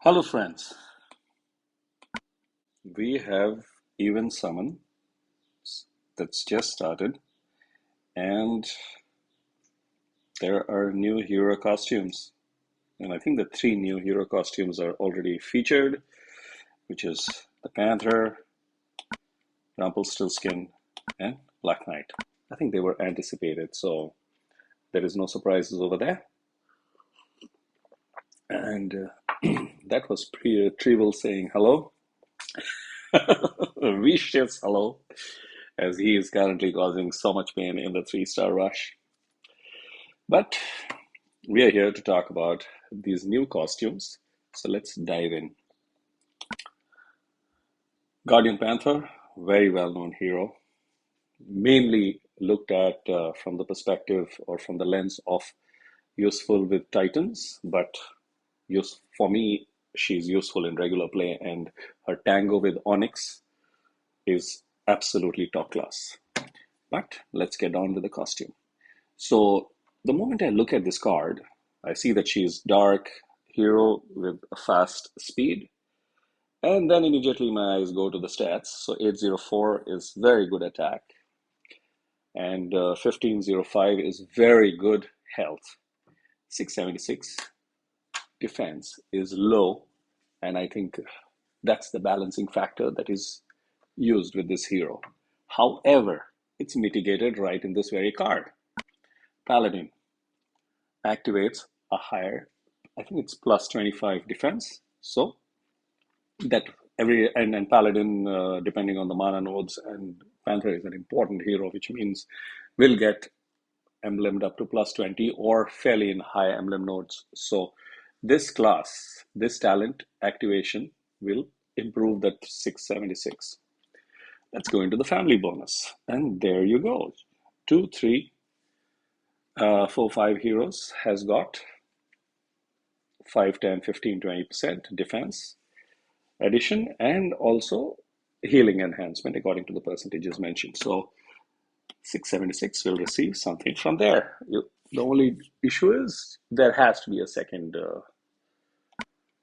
Hello, friends. We have even summon that's just started, and there are new hero costumes. And I think the three new hero costumes are already featured, which is the Panther, Rumple and Black Knight. I think they were anticipated, so there is no surprises over there. And that was Trival saying hello. Vicious hello, as he is currently causing so much pain in the three-star rush. But we are here to talk about these new costumes. So let's dive in. Guardian Panther, very well known hero, mainly looked at from the perspective or from the lens of useful with Titans, but for me, she's useful in regular play, and her tango with Onyx is absolutely top class. But let's get on with the costume. So the moment I look at this card, I see that she's dark hero with a fast speed, and then immediately my eyes go to the stats. So 804 is very good attack, and 1505 is very good health. 676 defense is low, and I think that's the balancing factor that is used with this hero. However, it's mitigated right in this very card. Paladin activates a higher, I think it's plus 25 defense. So that and Paladin, depending on the mana nodes, and Panther is an important hero, which means will get emblemed up to plus 20 or fairly in high emblem nodes. So this class, this talent activation will improve that 676. Let's go into the family bonus. And there you go. 2, 3, 4, 5 heroes has got 5, 10, 15, 20% defense addition and also healing enhancement according to the percentages mentioned. So 676 will receive something from there. The only issue is there has to be a second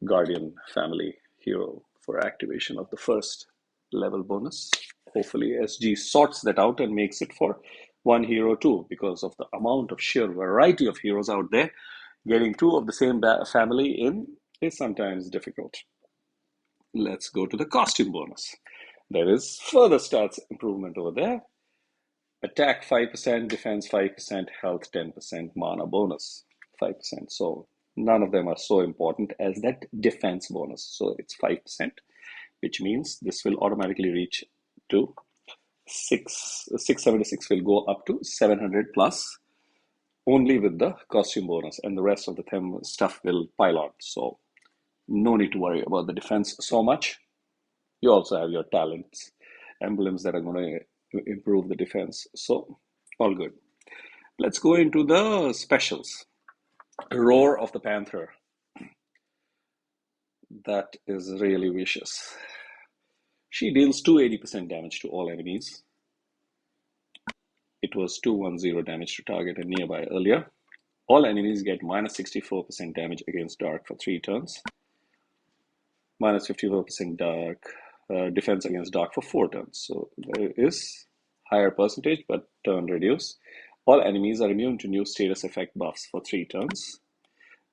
Guardian family hero for activation of the first level bonus. Hopefully SG sorts that out and makes it for one hero too, because of the amount of sheer variety of heroes out there. Getting two of the same family in is sometimes difficult. Let's go to the costume bonus. There is further stats improvement over there. Attack 5%, defense 5%, health 10%, mana bonus 5%. So none of them are so important as that defense bonus. So it's 5%, which means this will automatically reach to 676 will go up to 700 plus only with the costume bonus, and the rest of the theme stuff will pile on. So no need to worry about the defense so much. You also have your talents, emblems that are going to improve the defense. So all good. Let's go into the specials. Roar of the Panther. That is really vicious. She deals 280% damage to all enemies. It was 210 damage to target and nearby earlier. All enemies get minus 64% damage against dark for 3 turns. Minus 54% dark defense against dark for 4 turns. So there is higher percentage, but turn reduce. All enemies are immune to new status effect buffs for 3 turns.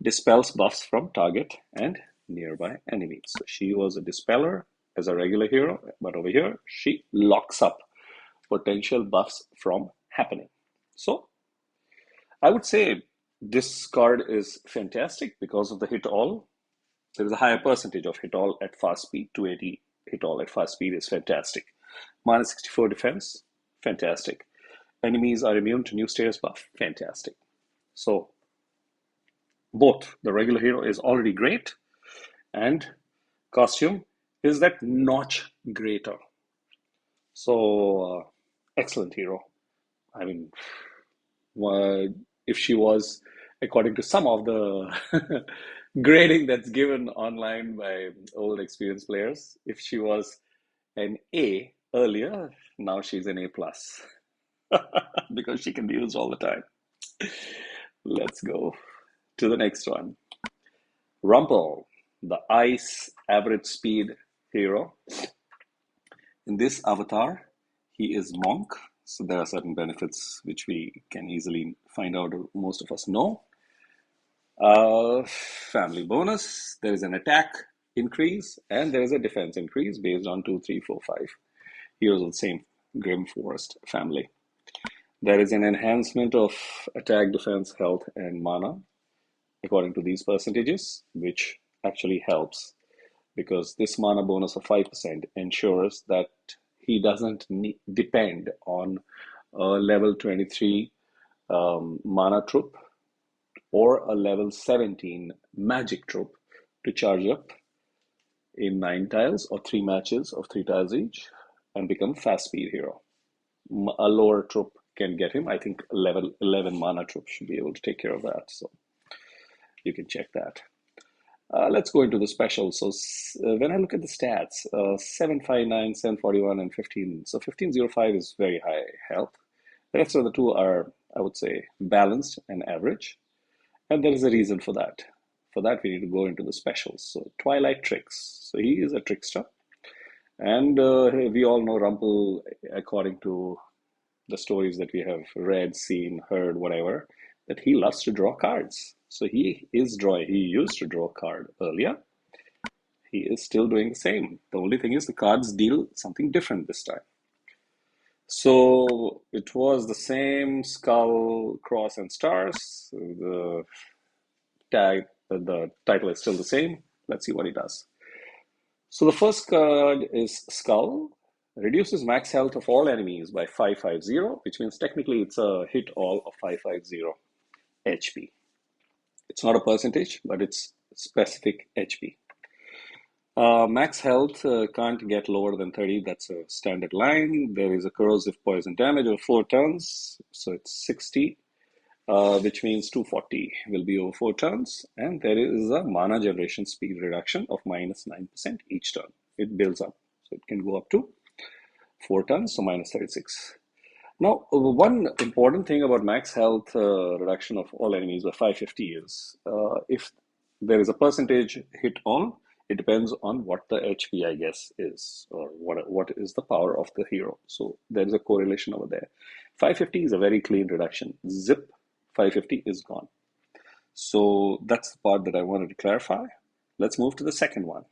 Dispels buffs from target and nearby enemies. So she was a dispeller as a regular hero, but over here she locks up potential buffs from happening. So I would say this card is fantastic because of the hit all. There is a higher percentage of hit all at fast speed. 280 hit all at fast speed is fantastic. Minus 64 defense, fantastic. Enemies are immune to new status buff, fantastic. So both the regular hero is already great, and costume is that notch greater. So excellent hero. I mean, if she was, according to some of the grading that's given online by old experienced players, if she was an A earlier, now she's an A plus because she can be used all the time. Let's go to the next one. Rumple. the ice average speed hero. In this avatar, he is monk. So there are certain benefits which we can easily find out, or most of us know. Family bonus, there is an attack increase and there is a defense increase based on 2, 3, 4, 5 heroes of the same Grim Forest family. There is an enhancement of attack, defense, health, and mana according to these percentages, which actually helps because this mana bonus of 5% ensures that he doesn't depend on a level 23 mana troop or a level 17 magic troop to charge up in 9 tiles or 3 matches of 3 tiles each and become fast speed hero. A lower troop can get him. I think level 11 mana troop should be able to take care of that. So you can check that. Let's go into the specials. So when I look at the stats, 759, 741, and 15. So 1505 is very high health. The rest of the two are, I would say, balanced and average. And there is a reason for that. For that, we need to go into the specials. So Twilight Tricks. So he is a trickster. And we all know Rumple, according to the stories that we have read, seen, heard, whatever, that he loves to draw cards. So he is drawing. He used to draw a card earlier. He is still doing the same. The only thing is the cards deal something different this time. So it was the same skull, cross, and stars. The title is still the same. Let's see what he does. So the first card is Skull. Reduces max health of all enemies by 550, which means technically it's a hit all of 550 HP. It's not a percentage, but it's specific HP. Max health can't get lower than 30. That's a standard line. There is a corrosive poison damage of 4 turns, so it's 60, which means 240 will be over 4 turns. And there is a mana generation speed reduction of minus 9% each turn. It builds up, so it can go up to 4 turns, so minus 36. Now, one important thing about max health reduction of all enemies by 550 is if there is a percentage hit all, it depends on what the HP, I guess, is, or what is the power of the hero. So there is a correlation over there. 550 is a very clean reduction. Zip, 550 is gone. So that's the part that I wanted to clarify. Let's move to the second one.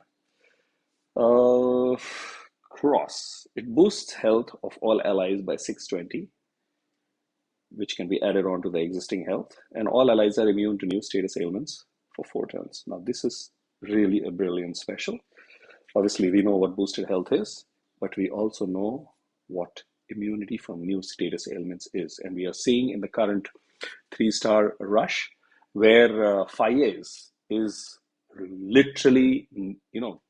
Cross. It boosts health of all allies by 620, which can be added on to the existing health. And all allies are immune to new status ailments for 4 turns. Now, this is really a brilliant special. Obviously, we know what boosted health is, but we also know what immunity from new status ailments is. And we are seeing in the current 3-star rush where Faiz is literally,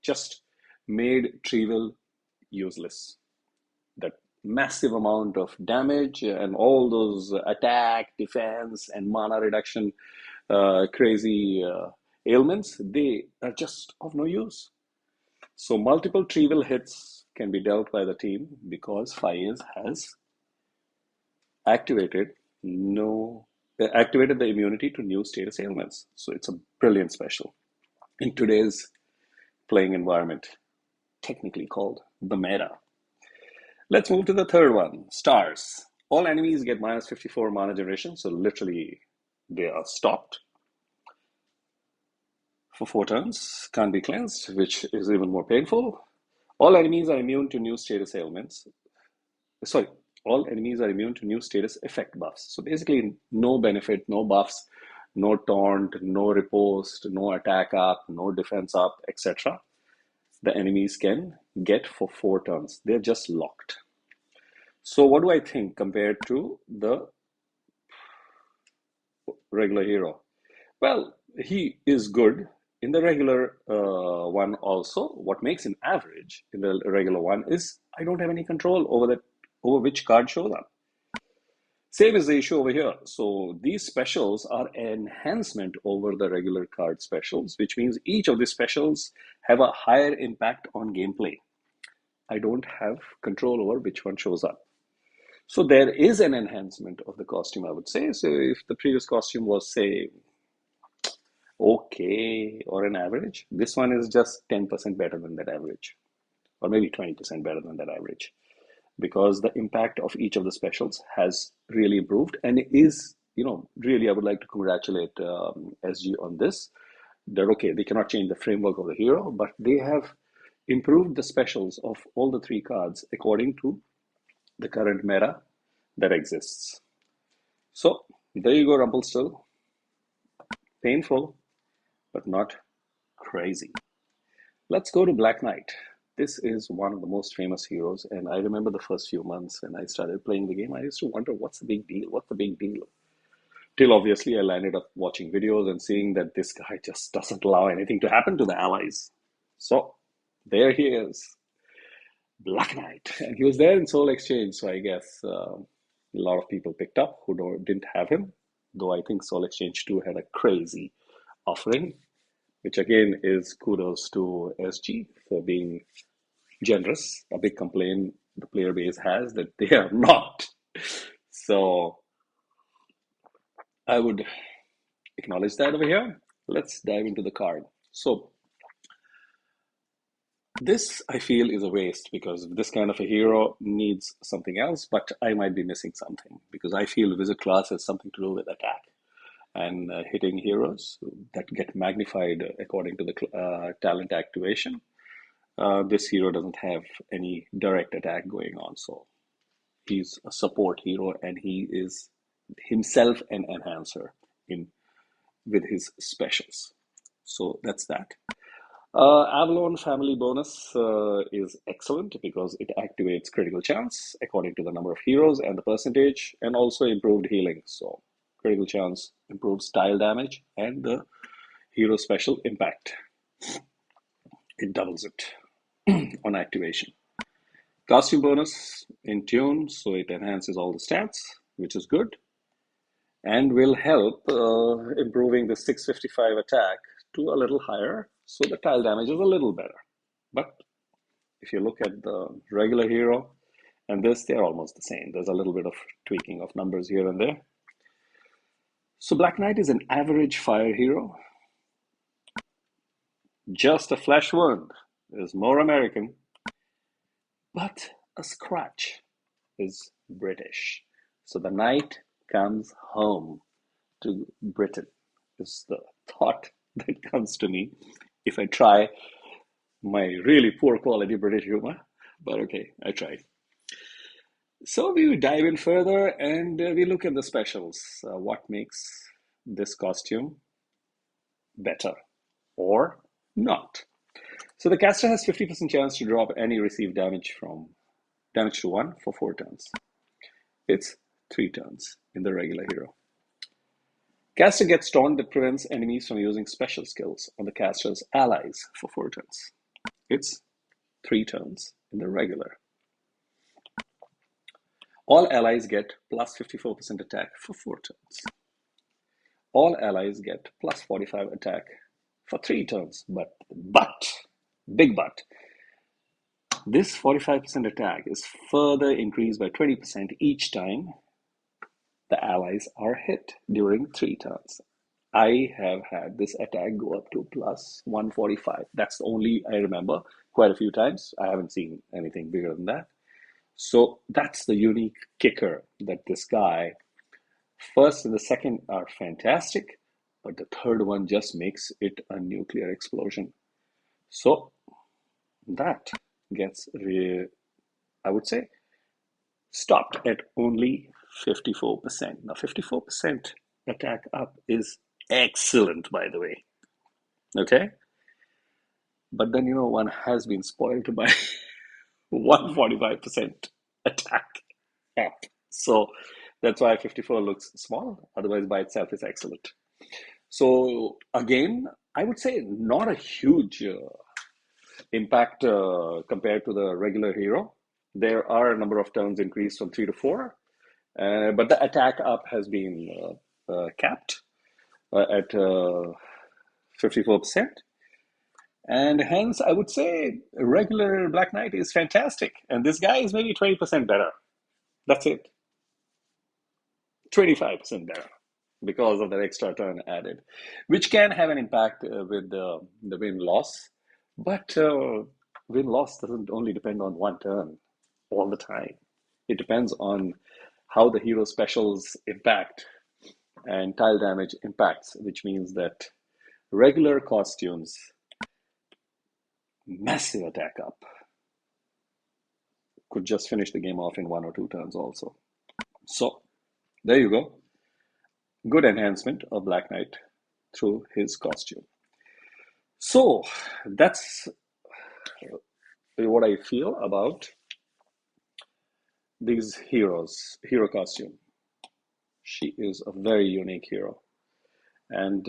just made Trivial useless. That massive amount of damage and all those attack, defense, and mana reduction crazy ailments, they are just of no use. So multiple trivial hits can be dealt by the team because Faiz has activated the immunity to new status ailments. So it's a brilliant special in today's playing environment, technically called the meta. Let's move to the third one, Stars. All enemies get minus 54 mana generation, so literally they are stopped for 4 turns, can't be cleansed, which is even more painful. All enemies are immune to new status ailments. Sorry, all enemies are immune to new status effect buffs. So basically, no benefit, no buffs, no taunt, no riposte, no attack up, no defense up, etc. The enemies can get for 4 turns. They're just locked. So what do I think compared to the regular hero? Well, he is good in the regular one also. What makes him average in the regular one is I don't have any control over which card shows up. Same is the issue over here. So these specials are enhancement over the regular card specials, which means each of these specials have a higher impact on gameplay. I don't have control over which one shows up. So there is an enhancement of the costume, I would say. So if the previous costume was, say, okay or an average. This one is just 10% better than that average, or maybe 20% better than that average, because the impact of each of the specials has really improved and it is, really, I would like to congratulate SG on this. They're okay, they cannot change the framework of the hero, but they have improved the specials of all the three cards according to the current meta that exists. So there you go, Rumple. Still painful, but not crazy. Let's go to Black Knight. This is one of the most famous heroes, and I remember the first few months when I started playing the game, I used to wonder what's the big deal? What's the big deal? Till obviously I landed up watching videos and seeing that this guy just doesn't allow anything to happen to the allies. So there he is, Black Knight, and he was there in Soul Exchange. So I guess a lot of people picked up who didn't have him. Though I think Soul Exchange 2 had a crazy offering, which again is kudos to SG for being generous. A big complaint the player base has that they are not. So I would acknowledge that over here. Let's dive into the card. So this I feel is a waste because this kind of a hero needs something else, but I might be missing something because I feel wizard class has something to do with attack and hitting heroes that get magnified according to the talent activation. This hero doesn't have any direct attack going on, so he's a support hero and he is himself an enhancer in with his specials. So that's that. Avalon family bonus is excellent because it activates critical chance according to the number of heroes and the percentage, and also improved healing. So critical chance improves tile damage and the hero special impact. It doubles it on activation. Costume bonus in tune, so it enhances all the stats, which is good, and will help improving the 655 attack to a little higher, so the tile damage is a little better. But if you look at the regular hero and this, they're almost the same. There's a little bit of tweaking of numbers here and there. So Black Knight is an average fire hero. Just a flesh wound is more American, but a scratch is British. So the knight comes home to Britain, is the thought that comes to me if I try my really poor quality British humor. But okay, I tried. So we dive in further and we look at the specials. What makes this costume better or not? So the caster has 50% chance to drop any received damage from damage to 1 for 4 turns. It's 3 turns in the regular hero. Caster gets taunt that prevents enemies from using special skills on the caster's allies for 4 turns. It's 3 turns in the regular. All allies get plus 54% attack for 4 turns. All allies get plus 45 attack for 3 turns. But, big but, this 45% attack is further increased by 20% each time the allies are hit during 3 turns. I have had this attack go up to plus 145. That's the only I remember quite a few times. I haven't seen anything bigger than that. So that's the unique kicker that this guy, first and the second are fantastic, but the third one just makes it a nuclear explosion. So that gets, I would say, stopped at only 54%. Now, 54% attack up is excellent, by the way. Okay? But then, one has been spoiled by 145% attack up. So that's why 54 looks small. Otherwise, by itself, it's excellent. So again, I would say not a huge impact compared to the regular hero. There are a number of turns increased from 3 to 4, but the attack up has been capped at 54%. And hence, I would say regular Black Knight is fantastic. And this guy is maybe 20% better. That's it. 25% better. because of that extra turn added, which can have an impact with the win loss. But win loss doesn't only depend on one turn all the time. It depends on how the hero specials impact and tile damage impacts, which means that regular costumes, massive attack up, could just finish the game off in one or two turns also. So there you go. Good enhancement of Black Knight through his costume. So that's what I feel about these hero costume. She is a very unique hero, and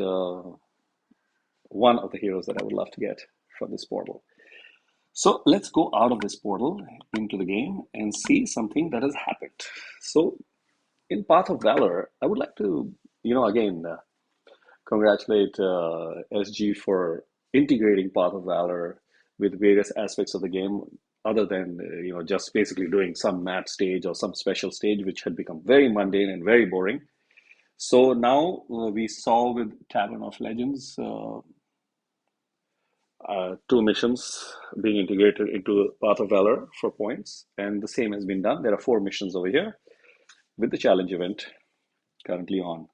one of the heroes that I would love to get from this portal. So let's go out of this portal into the game and see something that has happened. So in Path of Valor, I would like to, again, congratulate SG for integrating Path of Valor with various aspects of the game, other than just basically doing some map stage or some special stage, which had become very mundane and very boring. So now we saw with Tavern of Legends two missions being integrated into Path of Valor for points, and the same has been done. There are four missions over here with the challenge event currently on.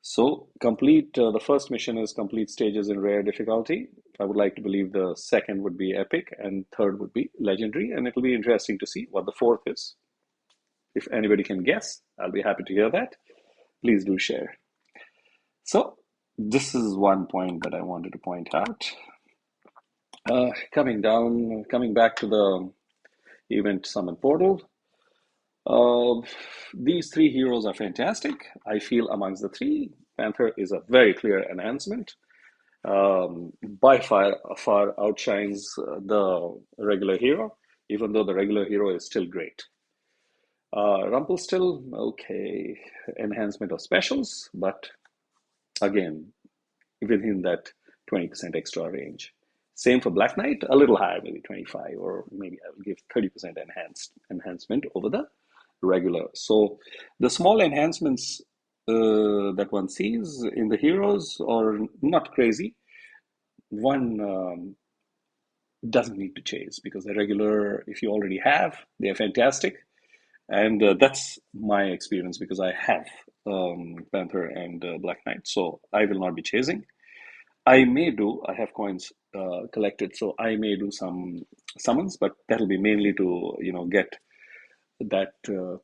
So complete the first mission is complete stages in rare difficulty. I would like to believe the second would be epic and third would be legendary, and it'll be interesting to see what the fourth is. If anybody can guess, I'll be happy to hear that. Please do share. So this is one point that I wanted to point out. Coming back to the event summon portal. These three heroes are fantastic. I feel amongst the three, Panther is a very clear enhancement. By far outshines the regular hero, even though the regular hero is still great. Rumple still okay, enhancement of specials, but again, within that 20% extra range. Same for Black Knight, a little higher, maybe 25, or maybe I will give 30% enhancement over the regular. So the small enhancements that one sees in the heroes are not crazy. One doesn't need to chase because the regular, if you already have, they're fantastic. And that's my experience because I have Panther and Black Knight. So I will not be chasing. I have coins collected, so I may do some summons, but that'll be mainly to, get that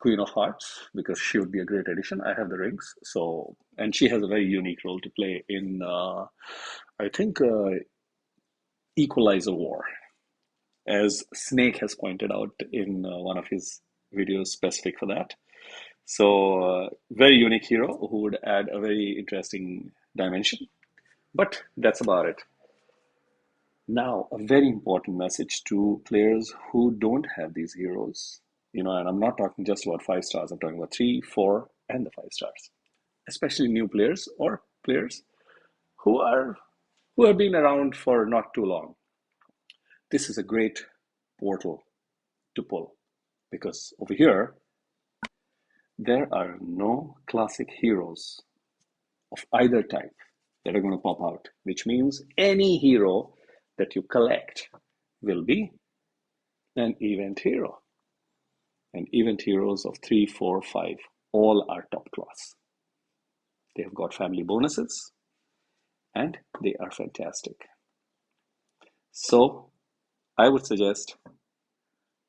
Queen of Hearts because she would be a great addition. I have the rings, so, and she has a very unique role to play in, I think, Equalizer War, as Snake has pointed out in one of his videos specific for that. So, very unique hero who would add a very interesting dimension. But that's about it. Now, a very important message to players who don't have these heroes, and I'm not talking just about 5 stars, I'm talking about 3, 4, and the 5 stars, especially new players or players who have been around for not too long. This is a great portal to pull because over here, there are no classic heroes of either type that are going to pop out, which means any hero that you collect will be an event hero. And event heroes of 3, 4, 5, all are top class. They have got family bonuses and they are fantastic. So I would suggest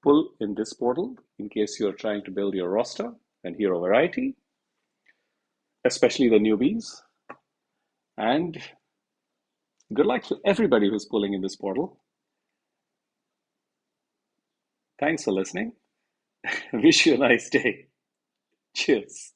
pull in this portal in case you're trying to build your roster and hero variety, especially the newbies. And good luck to everybody who's pulling in this portal. Thanks for listening. Wish you a nice day. Cheers.